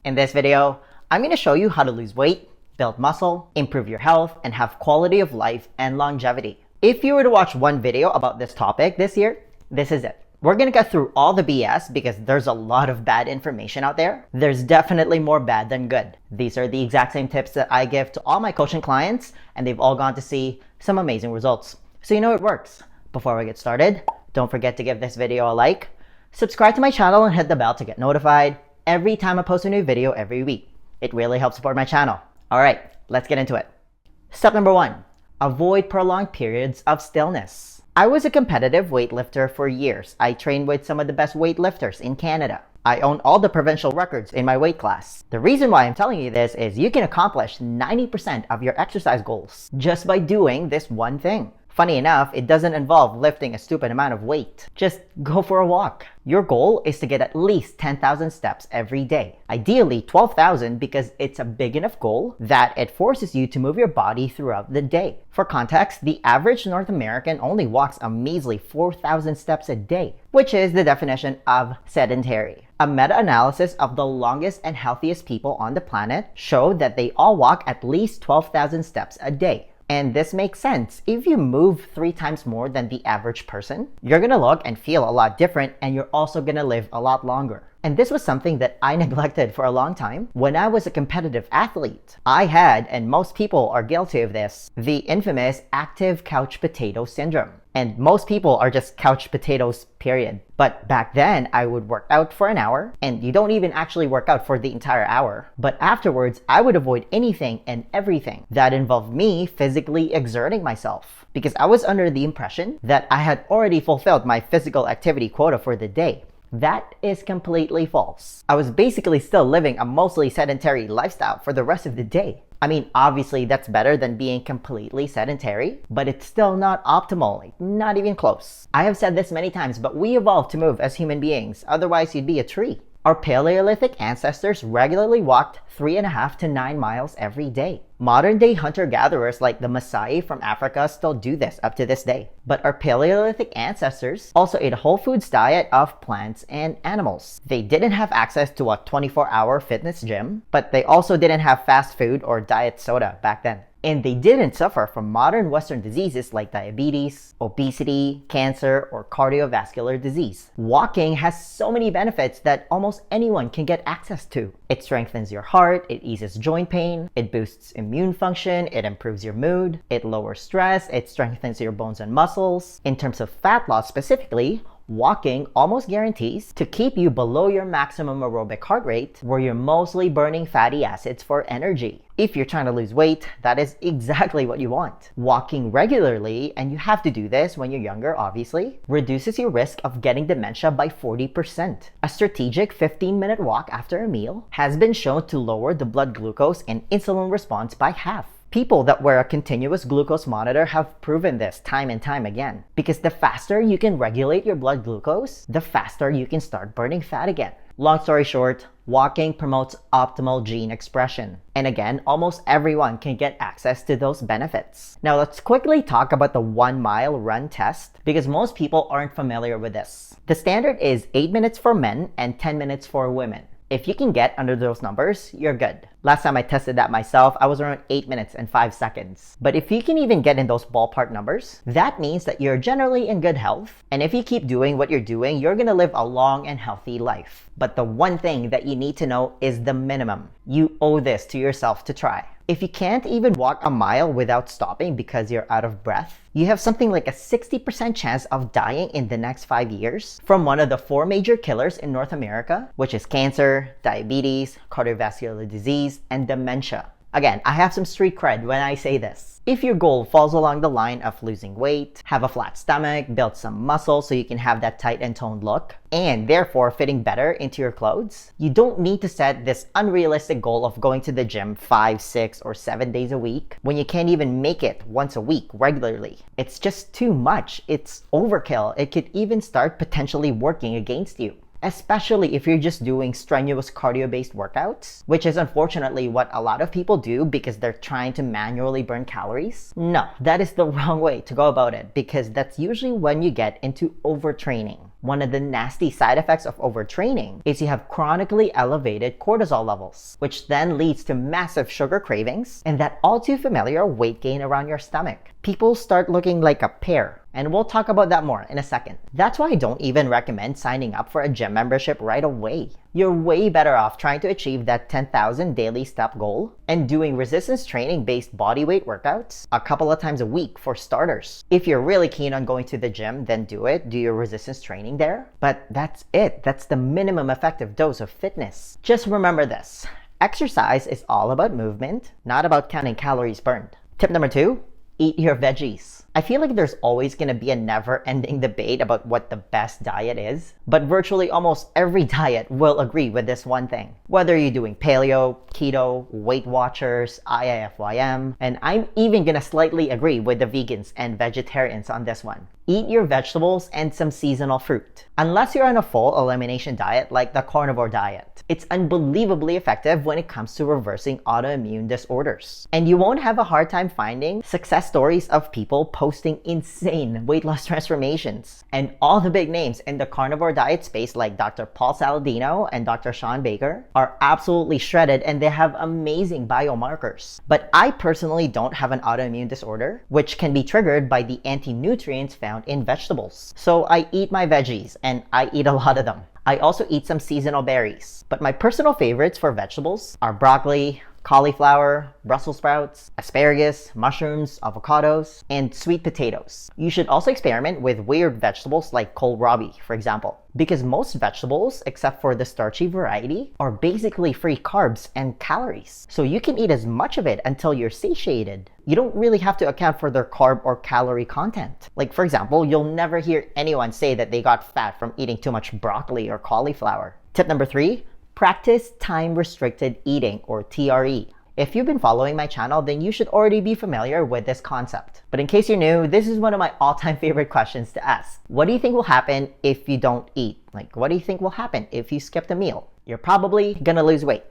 In this video, I'm going to show you how to lose weight, build muscle, improve your health, and have quality of life and longevity. If you were to watch one video about this topic this year, this is it. We're going to get through all the BS because there's a lot of bad information out there. There's definitely more bad than good. These are the exact same tips that I give to all my coaching clients, and they've all gone to see some amazing results. So you know it works. Before we get started, don't forget to give this video a like, subscribe to my channel, and hit the bell to get notified every time I post a new video every week. It really helps support my channel. All right, let's get into it. Step number 1, avoid prolonged periods of stillness. I was a competitive weightlifter for years. I trained with some of the best weightlifters in Canada. I own all the provincial records in my weight class. The reason why I'm telling you this is you can accomplish 90% of your exercise goals just by doing this one thing. Funny enough, it doesn't involve lifting a stupid amount of weight. Just go for a walk. Your goal is to get at least 10,000 steps every day. Ideally 12,000 because it's a big enough goal that it forces you to move your body throughout the day. For context, the average North American only walks a measly 4,000 steps a day, which is the definition of sedentary. A meta-analysis of the longest and healthiest people on the planet showed that they all walk at least 12,000 steps a day. And this makes sense. If you move 3 times more than the average person, you're gonna look and feel a lot different, and you're also gonna live a lot longer. And this was something that I neglected for a long time when I was a competitive athlete. I had, and most people are guilty of this, the infamous active couch potato syndrome. And most people are just couch potatoes, period. But back then, I would work out for an hour, and you don't even actually work out for the entire hour. But afterwards, I would avoid anything and everything that involved me physically exerting myself, because I was under the impression that I had already fulfilled my physical activity quota for the day. That is completely false. I was basically still living a mostly sedentary lifestyle for the rest of the day. I mean, obviously that's better than being completely sedentary, but it's still not optimal, not even close. I have said this many times, but we evolved to move as human beings, otherwise you'd be a tree. Our Paleolithic ancestors regularly walked 3.5 to 9 miles every day. Modern day hunter-gatherers like the Maasai from Africa still do this up to this day. But our Paleolithic ancestors also ate a whole foods diet of plants and animals. They didn't have access to a 24-hour fitness gym, but they also didn't have fast food or diet soda back then. And they didn't suffer from modern Western diseases like diabetes, obesity, cancer, or cardiovascular disease. Walking has so many benefits that almost anyone can get access to. It strengthens your heart, it eases joint pain, it boosts immune function, it improves your mood, it lowers stress, it strengthens your bones and muscles. In terms of fat loss specifically, walking almost guarantees to keep you below your maximum aerobic heart rate, where you're mostly burning fatty acids for energy. If you're trying to lose weight, that is exactly what you want. Walking regularly, and you have to do this when you're younger obviously, reduces your risk of getting dementia by 40%. A strategic 15-minute walk after a meal has been shown to lower the blood glucose and insulin response by half. People that wear a continuous glucose monitor have proven this time and time again, because the faster you can regulate your blood glucose, the faster you can start burning fat again. Long story short, walking promotes optimal gene expression. And again, almost everyone can get access to those benefits. Now let's quickly talk about the 1-mile run test, because most people aren't familiar with this. The standard is 8 minutes for men and 10 minutes for women. If you can get under those numbers, you're good. Last time I tested that myself, I was around 8 minutes and 5 seconds. But if you can even get in those ballpark numbers, that means that you're generally in good health. And if you keep doing what you're doing, you're gonna live a long and healthy life. But the one thing that you need to know is the minimum. You owe this to yourself to try. If you can't even walk a mile without stopping because you're out of breath, you have something like a 60% chance of dying in the next 5 years from one of the 4 major killers in North America, which is cancer, diabetes, cardiovascular disease, and dementia. Again, I have some street cred when I say this. If your goal falls along the line of losing weight, have a flat stomach, build some muscle so you can have that tight and toned look, and therefore fitting better into your clothes, you don't need to set this unrealistic goal of going to the gym 5, 6, or 7 days a week when you can't even make it once a week regularly. It's just too much. It's overkill. It could even start potentially working against you. especially if you're just doing strenuous cardio-based workouts, which is unfortunately what a lot of people do because they're trying to manually burn calories. No, that is the wrong way to go about it, because that's usually when you get into overtraining. One of the nasty side effects of overtraining is you have chronically elevated cortisol levels, which then leads to massive sugar cravings and that all too familiar weight gain around your stomach. People start looking like a pear, and we'll talk about that more in a second. That's why I don't even recommend signing up for a gym membership right away. You're way better off trying to achieve that 10,000 daily step goal and doing resistance training based bodyweight workouts a couple of times a week for starters. If you're really keen on going to the gym, then do it. Do your resistance training there. But that's it. That's the minimum effective dose of fitness. Just remember this. Exercise is all about movement, not about counting calories burned. Tip number 2, eat your veggies. I feel like there's always going to be a never-ending debate about what the best diet is, but virtually almost every diet will agree with this one thing. Whether you're doing paleo, keto, Weight Watchers, IIFYM, and I'm even going to slightly agree with the vegans and vegetarians on this one. Eat your vegetables and some seasonal fruit. Unless you're on a full elimination diet like the carnivore diet, it's unbelievably effective when it comes to reversing autoimmune disorders. And you won't have a hard time finding success stories of people posting insane weight loss transformations. And all the big names in the carnivore diet space like Dr. Paul Saladino and Dr. Sean Baker are absolutely shredded and they have amazing biomarkers. But I personally don't have an autoimmune disorder, which can be triggered by the anti-nutrients found in vegetables. So I eat my veggies and I eat a lot of them. I also eat some seasonal berries. But my personal favorites for vegetables are broccoli, cauliflower, Brussels sprouts, asparagus, mushrooms, avocados, and sweet potatoes. You should also experiment with weird vegetables like kohlrabi, for example, because most vegetables, except for the starchy variety, are basically free carbs and calories. So you can eat as much of it until you're satiated. You don't really have to account for their carb or calorie content. Like, for example, you'll never hear anyone say that they got fat from eating too much broccoli or cauliflower. Tip number 3, practice time-restricted eating, or TRE. If you've been following my channel, then you should already be familiar with this concept. But in case you're new, this is one of my all-time favorite questions to ask. What do you think will happen if you don't eat? Like, what do you think will happen if you skipped a meal? You're probably gonna lose weight.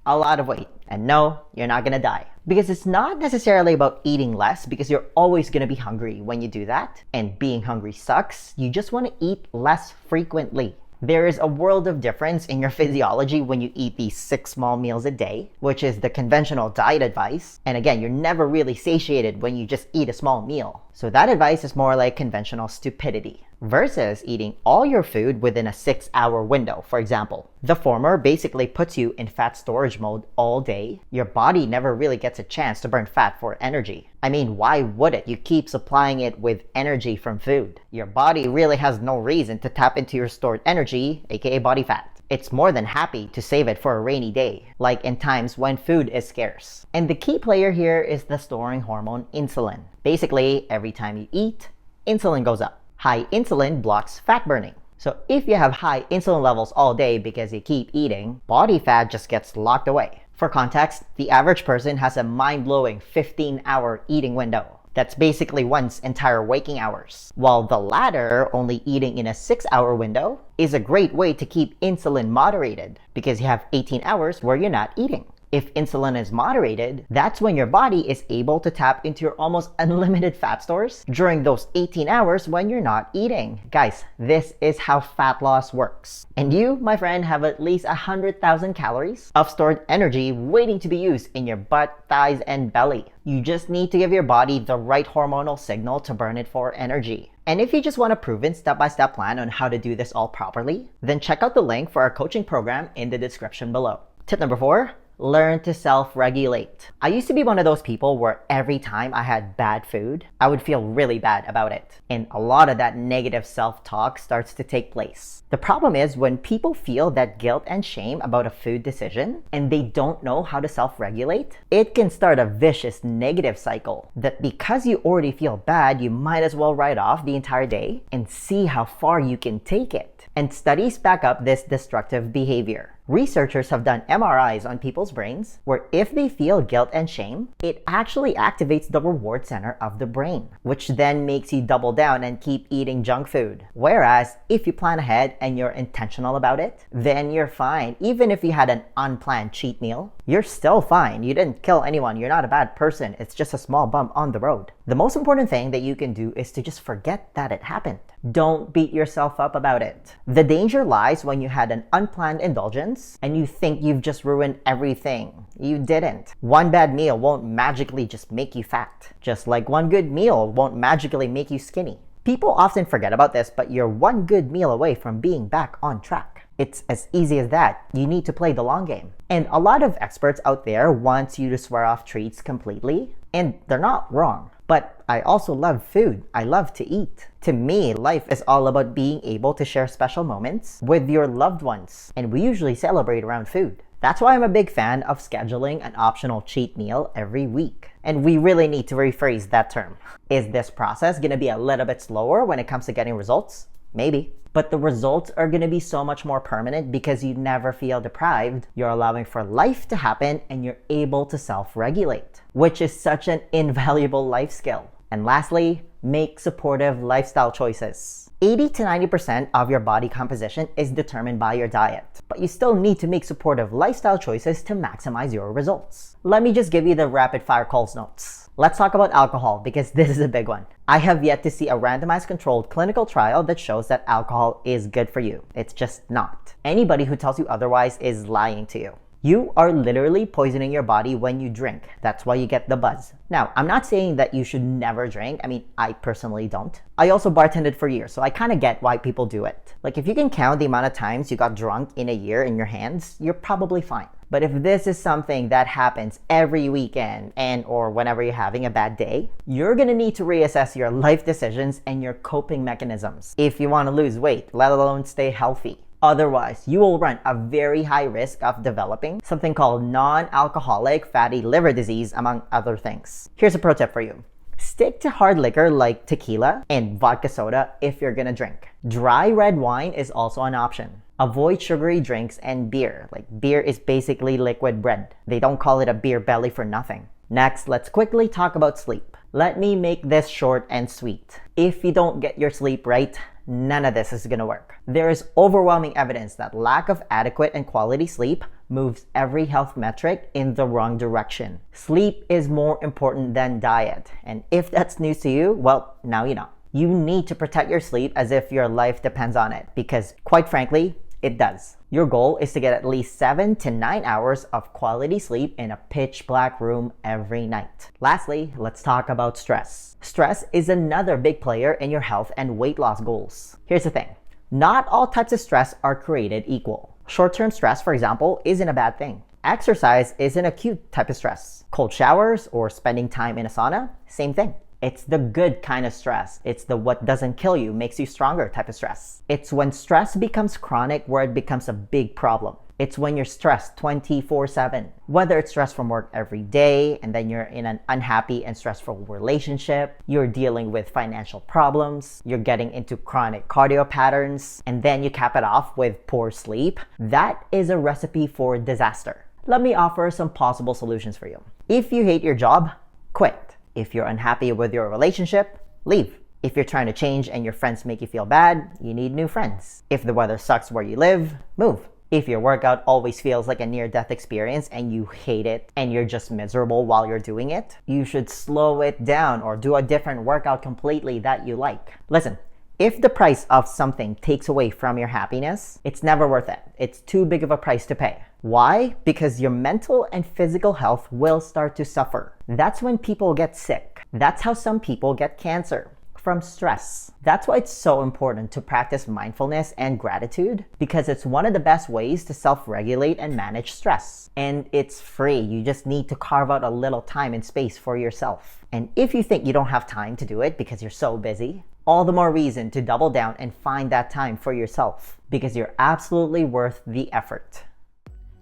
A lot of weight. And no, you're not gonna die. Because it's not necessarily about eating less, because you're always gonna be hungry when you do that. And being hungry sucks. You just wanna eat less frequently. There is a world of difference in your physiology when you eat these 6 small meals a day, which is the conventional diet advice. And again, you're never really satiated when you just eat a small meal. So that advice is more like conventional stupidity versus eating all your food within a 6-hour window, for example. The former basically puts you in fat storage mode all day. Your body never really gets a chance to burn fat for energy. I mean, why would it? You keep supplying it with energy from food. Your body really has no reason to tap into your stored energy, aka body fat. It's more than happy to save it for a rainy day, like in times when food is scarce. And the key player here is the storing hormone insulin. Basically, every time you eat, insulin goes up. High insulin blocks fat burning. So if you have high insulin levels all day because you keep eating, body fat just gets locked away. For context, the average person has a mind-blowing 15-hour eating window. That's basically one's entire waking hours. While the latter, only eating in a 6-hour window, is a great way to keep insulin moderated because you have 18 hours where you're not eating. If insulin is moderated, that's when your body is able to tap into your almost unlimited fat stores during those 18 hours when you're not eating. Guys, this is how fat loss works. And you, my friend, have at least 100,000 calories of stored energy waiting to be used in your butt, thighs, and belly. You just need to give your body the right hormonal signal to burn it for energy. And if you just want a proven step-by-step plan on how to do this all properly, then check out the link for our coaching program in the description below. Tip number 4, learn to self-regulate. I used to be one of those people where every time I had bad food, I would feel really bad about it. And a lot of that negative self-talk starts to take place. The problem is when people feel that guilt and shame about a food decision and they don't know how to self-regulate, it can start a vicious negative cycle that because you already feel bad, you might as well write off the entire day and see how far you can take it. And studies back up this destructive behavior. Researchers have done MRIs on people's brains where if they feel guilt and shame, it actually activates the reward center of the brain, which then makes you double down and keep eating junk food. Whereas if you plan ahead and you're intentional about it, then you're fine. Even if you had an unplanned cheat meal, you're still fine. You didn't kill anyone. You're not a bad person. It's just a small bump on the road. The most important thing that you can do is to just forget that it happened. Don't beat yourself up about it. The danger lies when you had an unplanned indulgence and you think you've just ruined everything. You didn't. One bad meal won't magically just make you fat, just like one good meal won't magically make you skinny. People often forget about this, but you're one good meal away from being back on track. It's as easy as that. You need to play the long game. And a lot of experts out there want you to swear off treats completely, and they're not wrong. But I also love food. I love to eat. To me, life is all about being able to share special moments with your loved ones, and we usually celebrate around food. That's why I'm a big fan of scheduling an optional cheat meal every week. And we really need to rephrase that term. Is this process gonna be a little bit slower when it comes to getting results? Maybe. But the results are gonna be so much more permanent because you never feel deprived. You're allowing for life to happen and you're able to self-regulate, which is such an invaluable life skill. And lastly, make supportive lifestyle choices. 80 to 90% of your body composition is determined by your diet, but you still need to make supportive lifestyle choices to maximize your results. Let me just give you the rapid fire calls notes. Let's talk about alcohol because this is a big one. I have yet to see a randomized controlled clinical trial that shows that alcohol is good for you. It's just not. Anybody who tells you otherwise is lying to you. You are literally poisoning your body when you drink. That's why you get the buzz. Now, I'm not saying that you should never drink. I mean, I personally don't. I also bartended for years, so I kind of get why people do it. Like, if you can count the amount of times you got drunk in a year in your hands, you're probably fine. But if this is something that happens every weekend or whenever you're having a bad day, you're gonna need to reassess your life decisions and your coping mechanisms if you want to lose weight, let alone stay healthy. Otherwise, you will run a very high risk of developing something called non-alcoholic fatty liver disease, among other things. Here's a pro tip for you. Stick to hard liquor like tequila and vodka soda if you're gonna drink. Dry red wine is also an option. Avoid sugary drinks and beer. Like, beer is basically liquid bread. They don't call it a beer belly for nothing. Next, let's quickly talk about sleep. Let me make this short and sweet. If you don't get your sleep right, none of this is gonna work. There is overwhelming evidence that lack of adequate and quality sleep moves every health metric in the wrong direction. Sleep is more important than diet. And if that's news to you, well, now you know. You need to protect your sleep as if your life depends on it, because quite frankly, it does. Your goal is to get at least 7 to 9 hours of quality sleep in a pitch black room every night. Lastly, let's talk about stress. Stress is another big player in your health and weight loss goals. Here's the thing. Not all types of stress are created equal. Short-term stress, for example, isn't a bad thing. Exercise is an acute type of stress. Cold showers or spending time in a sauna, same thing. It's the good kind of stress. It's the what doesn't kill you, makes you stronger type of stress. It's when stress becomes chronic where it becomes a big problem. It's when you're stressed 24/7. Whether it's stress from work every day and then you're in an unhappy and stressful relationship, you're dealing with financial problems, you're getting into chronic cardio patterns, and then you cap it off with poor sleep, that is a recipe for disaster. Let me offer some possible solutions for you. If you hate your job, quit. If you're unhappy with your relationship, leave. If you're trying to change and your friends make you feel bad, you need new friends. If the weather sucks where you live, move. If your workout always feels like a near-death experience and you hate it and you're just miserable while you're doing it, you should slow it down or do a different workout completely that you like. Listen, if the price of something takes away from your happiness, it's never worth it. It's too big of a price to pay. Why? Because your mental and physical health will start to suffer. That's when people get sick. That's how some people get cancer. From stress. That's why it's so important to practice mindfulness and gratitude, because it's one of the best ways to self-regulate and manage stress. And it's free. You just need to carve out a little time and space for yourself. And if you think you don't have time to do it because you're so busy, all the more reason to double down and find that time for yourself, because you're absolutely worth the effort.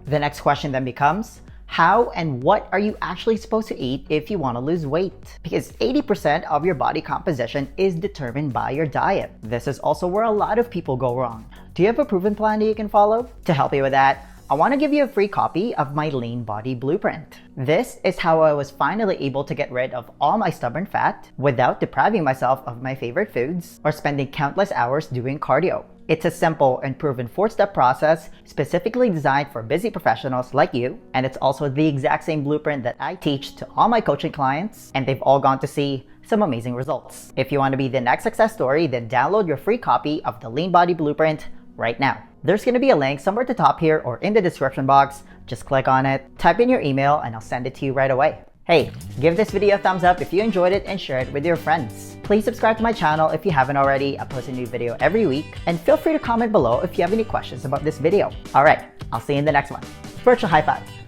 The next question then becomes, how and what are you actually supposed to eat if you want to lose weight? Because 80% of your body composition is determined by your diet. This is also where a lot of people go wrong. Do you have a proven plan that you can follow? To help you with that, I want to give you a free copy of my Lean Body Blueprint. This is how I was finally able to get rid of all my stubborn fat without depriving myself of my favorite foods or spending countless hours doing cardio. It's a simple and proven 4-step process specifically designed for busy professionals like you, and it's also the exact same blueprint that I teach to all my coaching clients, and they've all gone to see some amazing results. If you want to be the next success story, then download your free copy of the Lean Body Blueprint right now. There's going to be a link somewhere at the top here or in the description box. Just click on it, type in your email, and I'll send it to you right away. Hey, give this video a thumbs up if you enjoyed it and share it with your friends. Please subscribe to my channel if you haven't already. I post a new video every week, and feel free to comment below if you have any questions about this video. Alright, I'll see you in the next one. Virtual high five.